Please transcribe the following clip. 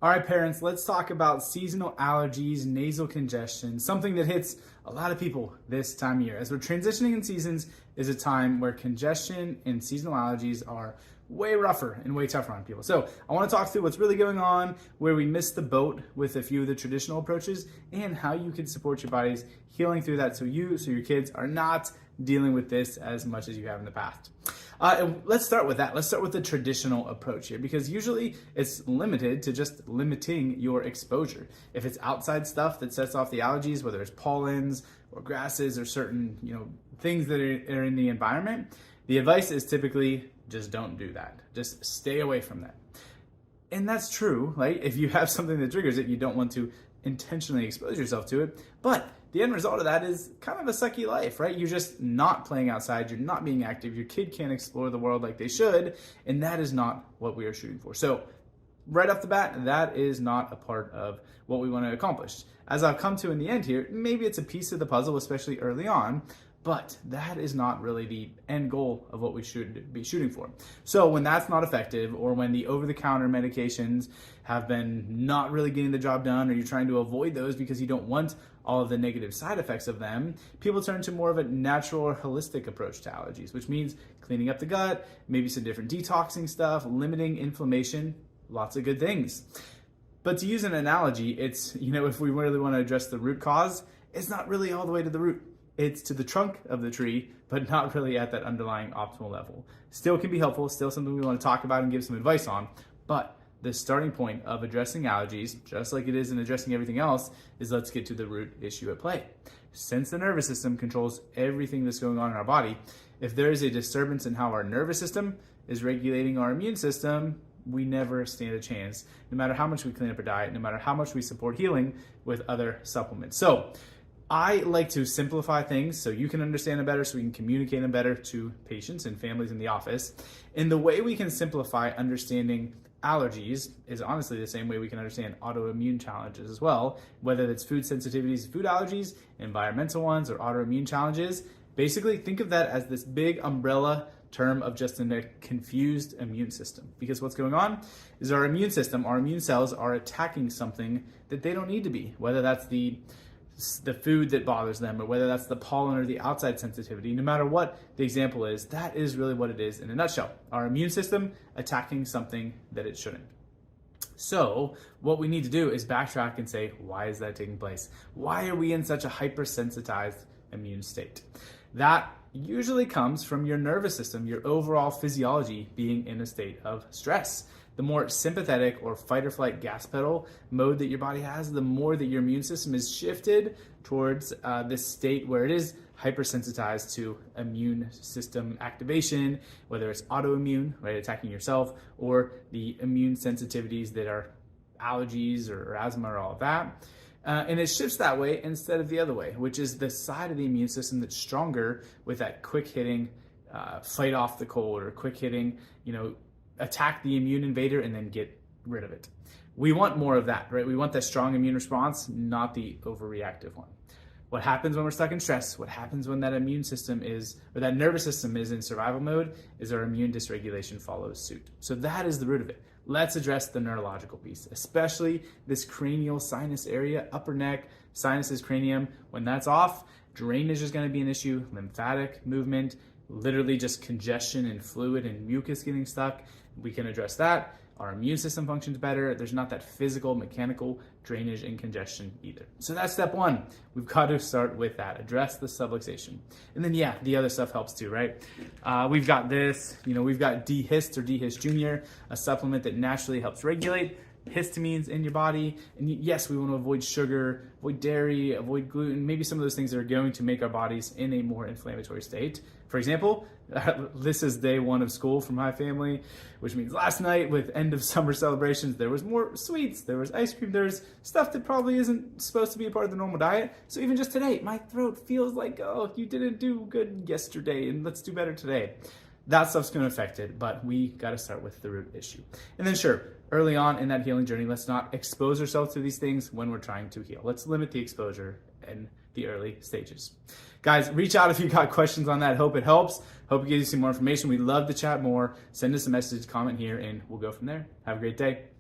All right, parents, let's talk about seasonal allergies, nasal congestion, something that hits a lot of people this time of year. As we're transitioning in seasons is a time where congestion and seasonal allergies are way rougher and way tougher on people. So I want to talk through what's really going on, where we missed the boat with a few of the traditional approaches, and how you can support your bodies healing through that so your kids are not dealing with this as much as you have in the past. Let's start with that. Let's start with the traditional approach here, because usually it's limited to just limiting your exposure. If it's outside stuff that sets off the allergies, whether it's pollens or grasses or certain things that are in the environment, the advice is typically just don't do that. Just stay away from that. And that's true, right? If you have something that triggers it, you don't want to intentionally expose yourself to it. But the end result of that is kind of a sucky life, right? You're just not playing outside. You're not being active. Your kid can't explore the world like they should. And that is not what we are shooting for. So right off the bat, that is not a part of what we want to accomplish. As I've come to in the end here, maybe it's a piece of the puzzle, especially early on, but that is not really the end goal of what we should be shooting for. So when that's not effective, or when the over-the-counter medications have been not really getting the job done, or you're trying to avoid those because you don't want all of the negative side effects of them, people turn to more of a natural or holistic approach to allergies, which means cleaning up the gut, maybe some different detoxing stuff, limiting inflammation, lots of good things. But to use an analogy, it's, if we really want to address the root cause, it's not really all the way to the root. It's to the trunk of the tree, but not really at that underlying optimal level. Still can be helpful, still something we want to talk about and give some advice on, but the starting point of addressing allergies, just like it is in addressing everything else, is let's get to the root issue at play. Since the nervous system controls everything that's going on in our body, if there is a disturbance in how our nervous system is regulating our immune system, we never stand a chance, no matter how much we clean up our diet, no matter how much we support healing with other supplements. So I like to simplify things so you can understand them better, so we can communicate them better to patients and families in the office. And the way we can simplify understanding allergies is honestly the same way we can understand autoimmune challenges as well, whether it's food sensitivities, food allergies, environmental ones, or autoimmune challenges. Basically, think of that as this big umbrella term of just a confused immune system. Because what's going on is our immune system, our immune cells are attacking something that they don't need to be, whether that's the food that bothers them, or whether that's the pollen or the outside sensitivity. No matter what the example is, that is really what it is in a nutshell. Our immune system attacking something that it shouldn't. So what we need to do is backtrack and say, why is that taking place? Why are we in such a hypersensitized immune state? That usually comes from your nervous system, your overall physiology being in a state of stress. The more sympathetic or fight or flight gas pedal mode that your body has, the more that your immune system is shifted towards this state where it is hypersensitized to immune system activation, whether it's autoimmune, right, attacking yourself, or the immune sensitivities that are allergies or asthma or all of that. And it shifts that way instead of the other way, which is the side of the immune system that's stronger with that quick hitting, fight off the cold, or quick hitting, attack the immune invader and then get rid of it. We want more of that, right? We want that strong immune response, not the overreactive one. What happens when we're stuck in stress, what happens when that immune system or that nervous system is in survival mode, is our immune dysregulation follows suit. So that is the root of it. Let's address the neurological piece, especially this cranial sinus area, upper neck, sinuses, cranium. When that's off, drainage is going to be an issue, lymphatic movement, literally just congestion and fluid and mucus getting stuck. We can address that. Our immune system functions better. There's not that physical, mechanical drainage and congestion either. So that's step one. We've got to start with that. Address the subluxation. And then, the other stuff helps too, right? We've got this, we've got D-Hist or D-Hist Jr., a supplement that naturally helps regulate histamines in your body. And yes, we want to avoid sugar, avoid dairy, avoid gluten, maybe some of those things that are going to make our bodies in a more inflammatory state. For example, this is day one of school for my family, which means last night with end of summer celebrations, there was more sweets, there was ice cream, there's stuff that probably isn't supposed to be a part of the normal diet. So even just today, my throat feels like, oh, you didn't do good yesterday and let's do better today. That stuff's going to affect it, but we got to start with the root issue. And then sure, early on in that healing journey, let's not expose ourselves to these things when we're trying to heal. Let's limit the exposure in the early stages. Guys, reach out if you got questions on that. Hope it helps. Hope it gives you some more information. We'd love to chat more. Send us a message, comment here, and we'll go from there. Have a great day.